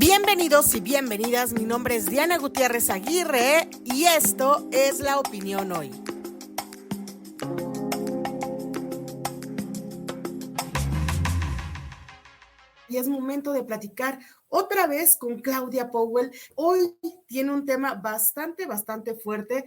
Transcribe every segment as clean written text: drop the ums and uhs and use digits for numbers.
Bienvenidos y bienvenidas, mi nombre es Diana Gutiérrez Aguirre y esto es La Opinión Hoy. Y es momento de platicar otra vez con Claudia Powell. Hoy tiene un tema bastante fuerte,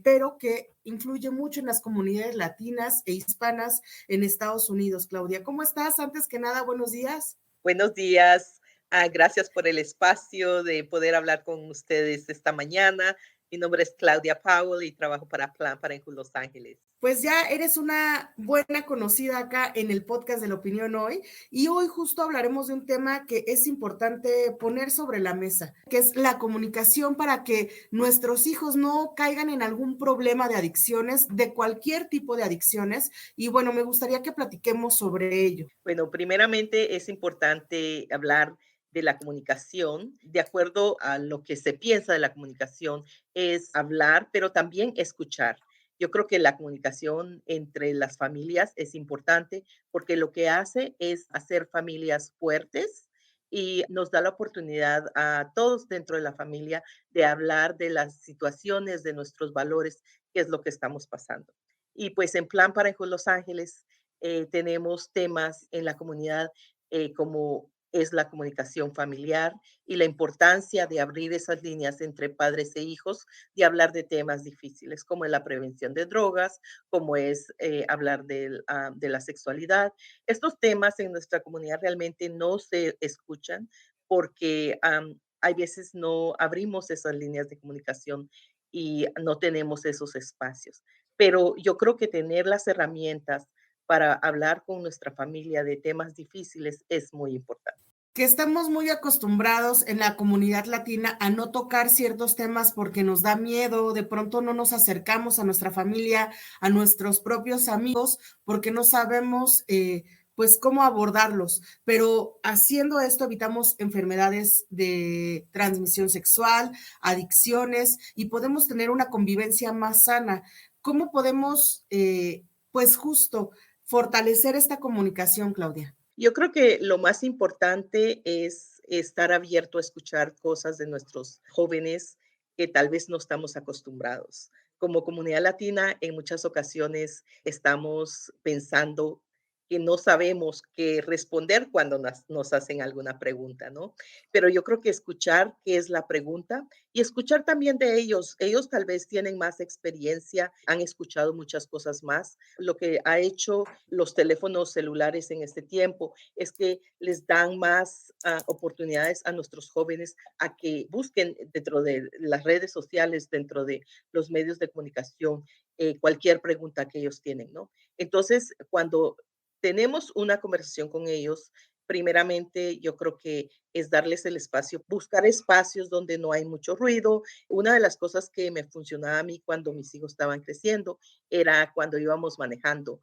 pero que influye mucho en las comunidades latinas e hispanas en Estados Unidos. Claudia, ¿cómo estás? Antes que nada, buenos días. Buenos días. Gracias por el espacio de poder hablar con ustedes esta mañana. Mi nombre es Claudia Powell y trabajo para Plan Parenthood Los Ángeles. Pues ya eres una buena conocida acá en el podcast de La Opinión Hoy, y hoy justo hablaremos de un tema que es importante poner sobre la mesa, que es la comunicación para que nuestros hijos no caigan en algún problema de adicciones, de cualquier tipo de adicciones, y bueno, me gustaría que platiquemos sobre ello. Bueno, primeramente es importante hablar de la comunicación. De acuerdo a lo que se piensa de la comunicación, es hablar, pero también escuchar. Yo creo que la comunicación entre las familias es importante porque lo que hace es hacer familias fuertes y nos da la oportunidad a todos dentro de la familia de hablar de las situaciones, de nuestros valores, qué es lo que estamos pasando. Y pues en Plan Parenthood Los Ángeles tenemos temas en la comunidad como es la comunicación familiar y la importancia de abrir esas líneas entre padres e hijos, de hablar de temas difíciles como es la prevención de drogas, como es hablar de la sexualidad. Estos temas en nuestra comunidad realmente no se escuchan porque hay veces no abrimos esas líneas de comunicación y no tenemos esos espacios. Pero yo creo que tener las herramientas para hablar con nuestra familia de temas difíciles es muy importante. Que estamos muy acostumbrados en la comunidad latina a no tocar ciertos temas porque nos da miedo, de pronto no nos acercamos a nuestra familia, a nuestros propios amigos, porque no sabemos pues cómo abordarlos, pero haciendo esto evitamos enfermedades de transmisión sexual, adicciones y podemos tener una convivencia más sana. ¿Cómo podemos pues justo fortalecer esta comunicación, Claudia? Yo creo que lo más importante es estar abierto a escuchar cosas de nuestros jóvenes que tal vez no estamos acostumbrados. Como comunidad latina, en muchas ocasiones estamos pensando que no sabemos qué responder cuando nos hacen alguna pregunta, ¿no? Pero yo creo que escuchar qué es la pregunta y escuchar también de ellos. Ellos tal vez tienen más experiencia, han escuchado muchas cosas más. Lo que ha hecho los teléfonos celulares en este tiempo es que les dan más oportunidades a nuestros jóvenes a que busquen dentro de las redes sociales, dentro de los medios de comunicación, cualquier pregunta que ellos tienen, ¿no? Entonces, cuando tenemos una conversación con ellos, primeramente yo creo que es darles el espacio, buscar espacios donde no hay mucho ruido. Una de las cosas que me funcionaba a mí cuando mis hijos estaban creciendo era cuando íbamos manejando,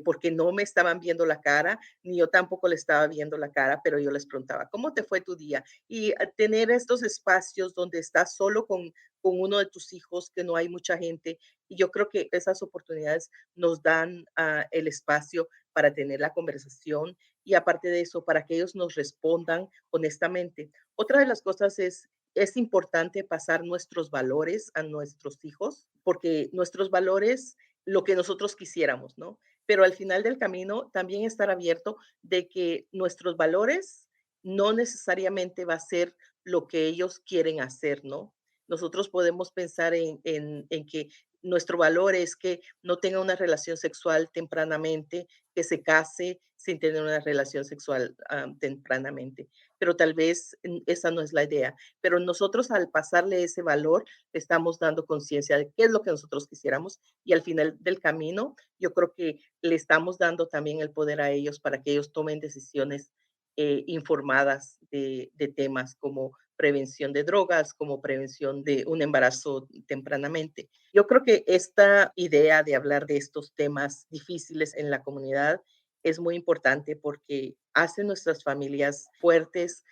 porque no me estaban viendo la cara, ni yo tampoco le estaba viendo la cara, pero yo les preguntaba, ¿cómo te fue tu día? Y tener estos espacios donde estás solo con uno de tus hijos, que no hay mucha gente, y yo creo que esas oportunidades nos dan el espacio para tener la conversación y aparte de eso, para que ellos nos respondan honestamente. Otra de las cosas es importante pasar nuestros valores a nuestros hijos, porque nuestros valores, lo que nosotros quisiéramos, ¿no? Pero al final del camino también estar abierto de que nuestros valores no necesariamente va a ser lo que ellos quieren hacer, ¿no? Nosotros podemos pensar en que nuestro valor es que no tenga una relación sexual tempranamente, que se case sin tener una relación sexual tempranamente. Pero tal vez esa no es la idea. Pero nosotros al pasarle ese valor, le estamos dando conciencia de qué es lo que nosotros quisiéramos y al final del camino, yo creo que le estamos dando también el poder a ellos para que ellos tomen decisiones informadas de temas como prevención de drogas, como prevención de un embarazo tempranamente. Yo creo que esta idea de hablar de estos temas difíciles en la comunidad es muy importante porque hace nuestras familias fuertes.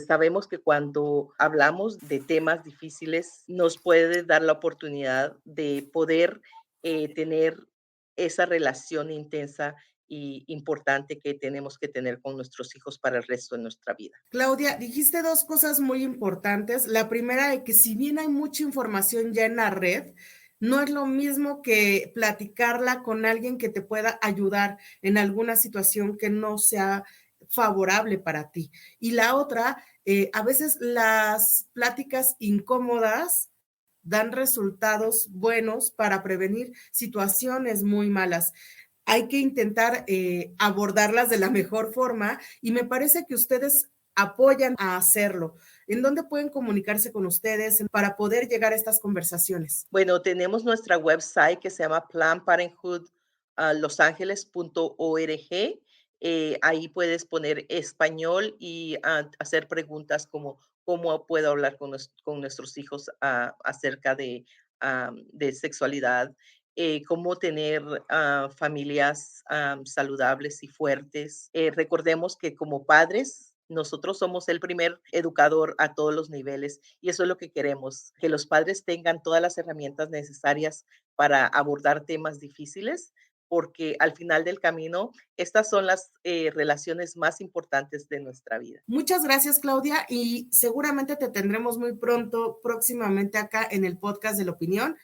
Sabemos que cuando hablamos de temas difíciles nos puede dar la oportunidad de poder tener esa relación intensa y importante que tenemos que tener con nuestros hijos para el resto de nuestra vida. Claudia, dijiste dos cosas muy importantes. La primera de que si bien hay mucha información ya en la red, no es lo mismo que platicarla con alguien que te pueda ayudar en alguna situación que no sea favorable para ti. Y la otra, a veces las pláticas incómodas dan resultados buenos para prevenir situaciones muy malas. Hay que intentar abordarlas de la mejor forma y me parece que ustedes apoyan a hacerlo. ¿En dónde pueden comunicarse con ustedes para poder llegar a estas conversaciones? Bueno, tenemos nuestra website que se llama plannedparenthoodlosangeles.org. Ahí puedes poner español y hacer preguntas como cómo puedo hablar con nuestros hijos acerca de sexualidad, cómo tener familias saludables y fuertes. Recordemos que como padres, nosotros somos el primer educador a todos los niveles y eso es lo que queremos, que los padres tengan todas las herramientas necesarias para abordar temas difíciles, porque al final del camino, estas son las relaciones más importantes de nuestra vida. Muchas gracias, Claudia, y seguramente te tendremos muy pronto, próximamente acá en el podcast de La Opinión.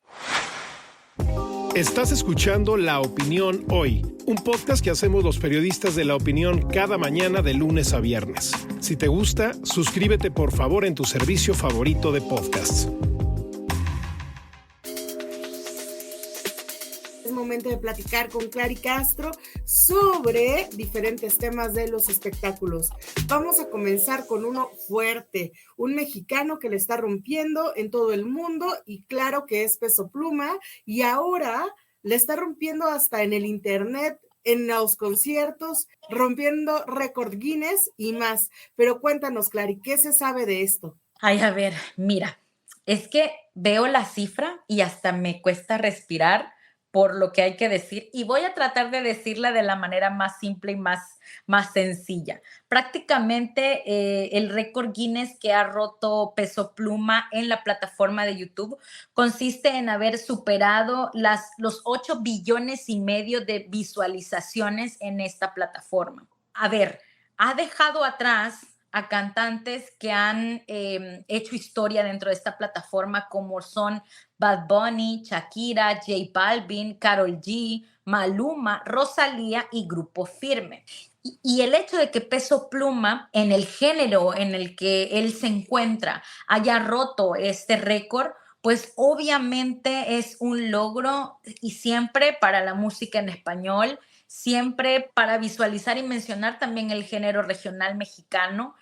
Estás escuchando La Opinión Hoy, un podcast que hacemos los periodistas de La Opinión cada mañana de lunes a viernes. Si te gusta, suscríbete por favor en tu servicio favorito de podcasts. Es momento de platicar con Clary Castro sobre diferentes temas de los espectáculos. Vamos a comenzar con uno fuerte, un mexicano que le está rompiendo en todo el mundo y claro que es Peso Pluma y ahora le está rompiendo hasta en el internet, en los conciertos, rompiendo récord Guinness y más. Pero cuéntanos, Clary, ¿qué se sabe de esto? Ay, a ver, mira, es que veo la cifra y hasta me cuesta respirar por lo que hay que decir y voy a tratar de decirla de la manera más simple y más sencilla. Prácticamente el récord Guinness que ha roto Peso Pluma en la plataforma de YouTube consiste en haber superado los 8 billones y medio de visualizaciones en esta plataforma. A ver, ha dejado atrás a cantantes que han hecho historia dentro de esta plataforma como son Bad Bunny, Shakira, J Balvin, Karol G, Maluma, Rosalía y Grupo Firme. Y el hecho de que Peso Pluma, en el género en el que él se encuentra, haya roto este récord, pues obviamente es un logro y siempre para la música en español, siempre para visualizar y mencionar también el género regional mexicano,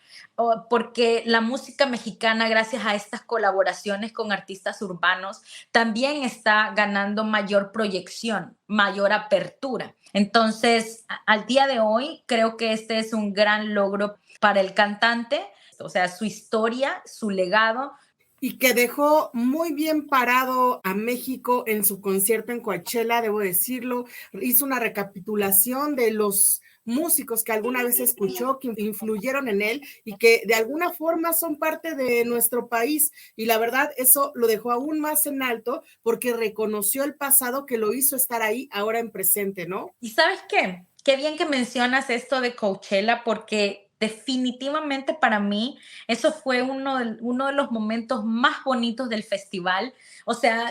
porque la música mexicana, gracias a estas colaboraciones con artistas urbanos, también está ganando mayor proyección, mayor apertura. Entonces, al día de hoy, creo que este es un gran logro para el cantante, o sea, su historia, su legado. Y que dejó muy bien parado a México en su concierto en Coachella, debo decirlo. Hizo una recapitulación de los músicos que alguna vez escuchó, que influyeron en él y que de alguna forma son parte de nuestro país. Y la verdad, eso lo dejó aún más en alto porque reconoció el pasado que lo hizo estar ahí ahora en presente, ¿no? ¿Y sabes qué? Qué bien que mencionas esto de Coachella porque definitivamente para mí eso fue uno de los momentos más bonitos del festival. O sea,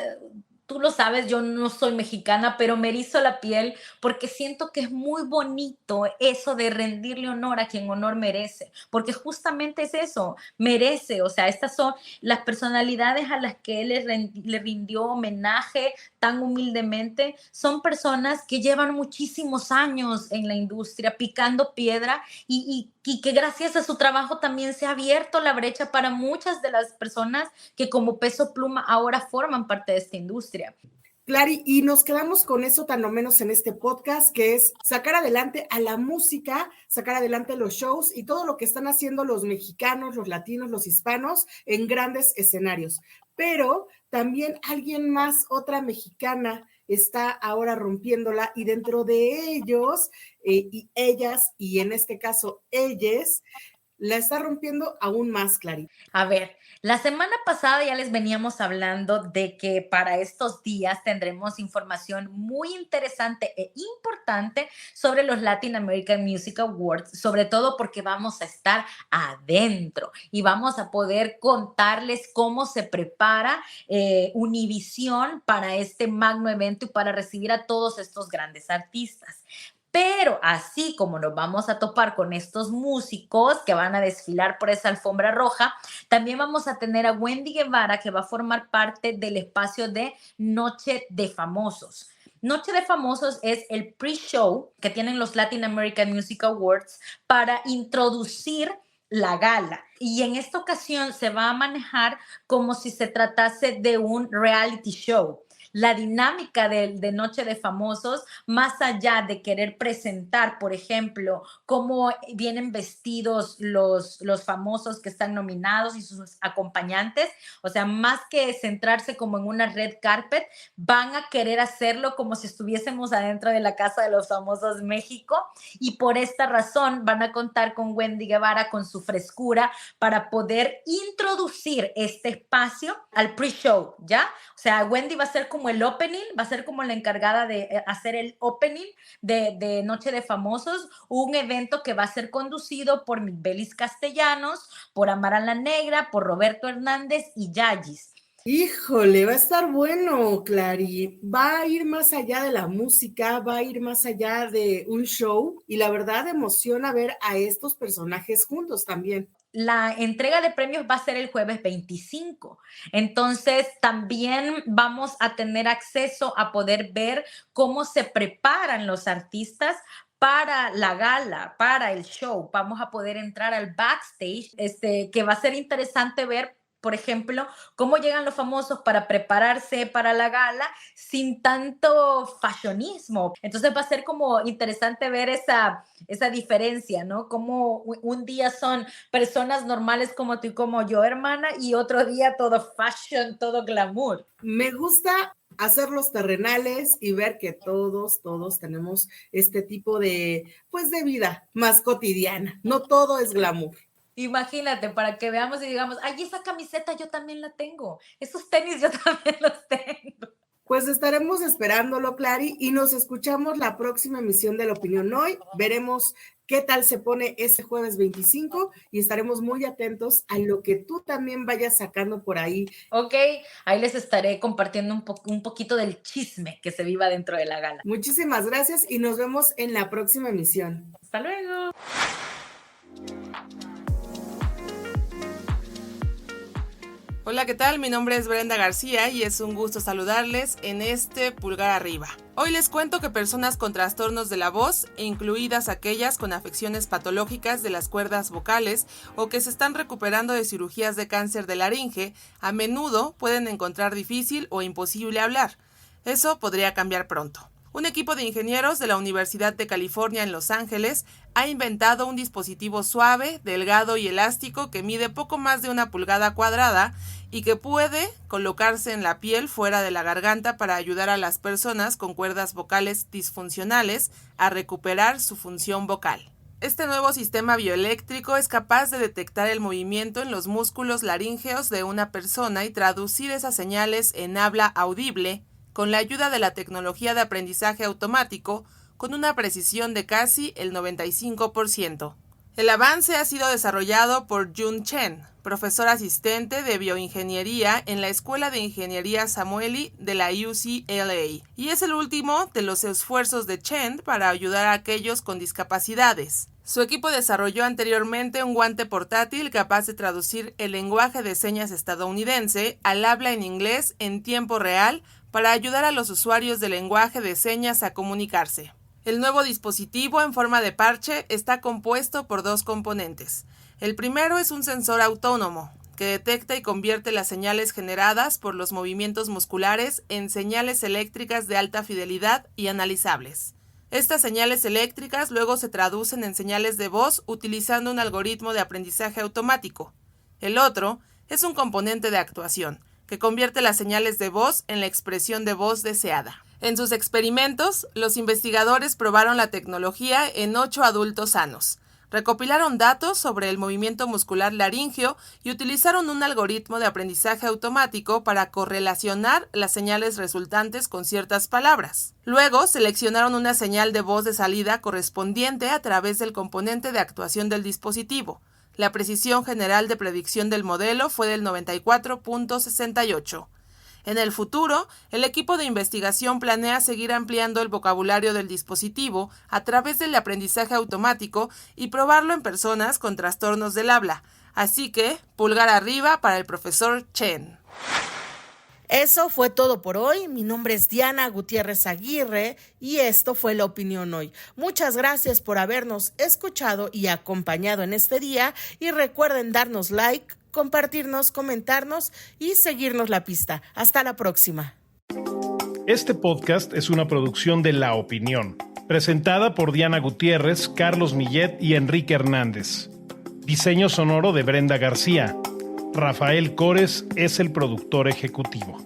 tú lo sabes, yo no soy mexicana, pero me erizo la piel porque siento que es muy bonito eso de rendirle honor a quien honor merece, porque justamente es eso, merece, o sea, estas son las personalidades a las que él le rindió homenaje tan humildemente, son personas que llevan muchísimos años en la industria picando piedra y que gracias a su trabajo también se ha abierto la brecha para muchas de las personas que como Peso Pluma ahora forman parte de esta industria. Clary, y nos quedamos con eso tan o menos en este podcast, que es sacar adelante a la música, sacar adelante los shows y todo lo que están haciendo los mexicanos, los latinos, los hispanos en grandes escenarios. Pero también alguien más, otra mexicana, está ahora rompiéndola y dentro de ellos y ellas, y en este caso ellas, la está rompiendo aún más, Clary. A ver, la semana pasada ya les veníamos hablando de que para estos días tendremos información muy interesante e importante sobre los Latin American Music Awards, sobre todo porque vamos a estar adentro y vamos a poder contarles cómo se prepara Univisión para este magno evento y para recibir a todos estos grandes artistas. Pero así como nos vamos a topar con estos músicos que van a desfilar por esa alfombra roja, también vamos a tener a Wendy Guevara, que va a formar parte del espacio de Noche de Famosos. Noche de Famosos es el pre-show que tienen los Latin American Music Awards para introducir la gala. Y en esta ocasión se va a manejar como si se tratase de un reality show. La dinámica de Noche de Famosos, más allá de querer presentar, por ejemplo, cómo vienen vestidos los famosos que están nominados y sus acompañantes, o sea, más que centrarse como en una red carpet, van a querer hacerlo como si estuviésemos adentro de la Casa de los Famosos México, y por esta razón van a contar con Wendy Guevara, con su frescura, para poder introducir este espacio al pre-show, ¿ya? O sea, Wendy va a ser como el opening, va a ser como la encargada de hacer el opening de Noche de Famosos, un evento que va a ser conducido por Belis Castellanos, por Amara la Negra, por Roberto Hernández y Yayis. Híjole, va a estar bueno, Clary. Va a ir más allá de la música, va a ir más allá de un show y la verdad emociona ver a estos personajes juntos también. La entrega de premios va a ser el jueves 25. Entonces, también vamos a tener acceso a poder ver cómo se preparan los artistas para la gala, para el show. Vamos a poder entrar al backstage, que va a ser interesante ver, por ejemplo, cómo llegan los famosos para prepararse para la gala sin tanto fashionismo. Entonces va a ser como interesante ver esa diferencia, ¿no? Como un día son personas normales como tú y como yo, hermana, y otro día todo fashion, todo glamour. Me gusta hacerlos terrenales y ver que todos tenemos este tipo de, pues, de vida más cotidiana. No todo es glamour. Imagínate, para que veamos y digamos, ay, esa camiseta yo también la tengo, esos tenis yo también los tengo. Pues estaremos esperándolo, Clary, y nos escuchamos la próxima emisión de La Opinión Hoy. Veremos qué tal se pone este jueves 25 y estaremos muy atentos a lo que tú también vayas sacando por ahí. Ok, ahí les estaré compartiendo un poquito del chisme que se viva dentro de la gala. Muchísimas gracias y nos vemos en la próxima emisión. Hasta luego. Hola, ¿qué tal? Mi nombre es Brenda García y es un gusto saludarles en este Pulgar Arriba. Hoy les cuento que personas con trastornos de la voz, incluidas aquellas con afecciones patológicas de las cuerdas vocales o que se están recuperando de cirugías de cáncer de laringe, a menudo pueden encontrar difícil o imposible hablar. Eso podría cambiar pronto. Un equipo de ingenieros de la Universidad de California en Los Ángeles ha inventado un dispositivo suave, delgado y elástico que mide poco más de 1 pulgada cuadrada y que puede colocarse en la piel fuera de la garganta para ayudar a las personas con cuerdas vocales disfuncionales a recuperar su función vocal. Este nuevo sistema bioeléctrico es capaz de detectar el movimiento en los músculos laríngeos de una persona y traducir esas señales en habla audible con la ayuda de la tecnología de aprendizaje automático, con una precisión de casi el 95%. El avance ha sido desarrollado por Jun Chen, profesor asistente de bioingeniería en la Escuela de Ingeniería Samueli de la UCLA, y es el último de los esfuerzos de Chen para ayudar a aquellos con discapacidades. Su equipo desarrolló anteriormente un guante portátil capaz de traducir el lenguaje de señas estadounidense al habla en inglés en tiempo real para ayudar a los usuarios de lenguaje de señas a comunicarse. El nuevo dispositivo en forma de parche está compuesto por 2 componentes. El primero es un sensor autónomo que detecta y convierte las señales generadas por los movimientos musculares en señales eléctricas de alta fidelidad y analizables. Estas señales eléctricas luego se traducen en señales de voz utilizando un algoritmo de aprendizaje automático. El otro es un componente de actuación, que convierte las señales de voz en la expresión de voz deseada. En sus experimentos, los investigadores probaron la tecnología en 8 adultos sanos, Recopilaron datos sobre el movimiento muscular laríngeo y utilizaron un algoritmo de aprendizaje automático para correlacionar las señales resultantes con ciertas palabras. Luego, seleccionaron una señal de voz de salida correspondiente a través del componente de actuación del dispositivo. La precisión general de predicción del modelo fue del 94.68. En el futuro, el equipo de investigación planea seguir ampliando el vocabulario del dispositivo a través del aprendizaje automático y probarlo en personas con trastornos del habla. Así que, pulgar arriba para el profesor Chen. Eso fue todo por hoy. Mi nombre es Diana Gutiérrez Aguirre y esto fue La Opinión Hoy. Muchas gracias por habernos escuchado y acompañado en este día y recuerden darnos like, compartirnos, comentarnos y seguirnos la pista. Hasta la próxima. Este podcast es una producción de La Opinión, presentada por Diana Gutiérrez, Carlos Millet y Enrique Hernández. Diseño sonoro de Brenda García. Rafael Cores es el productor ejecutivo.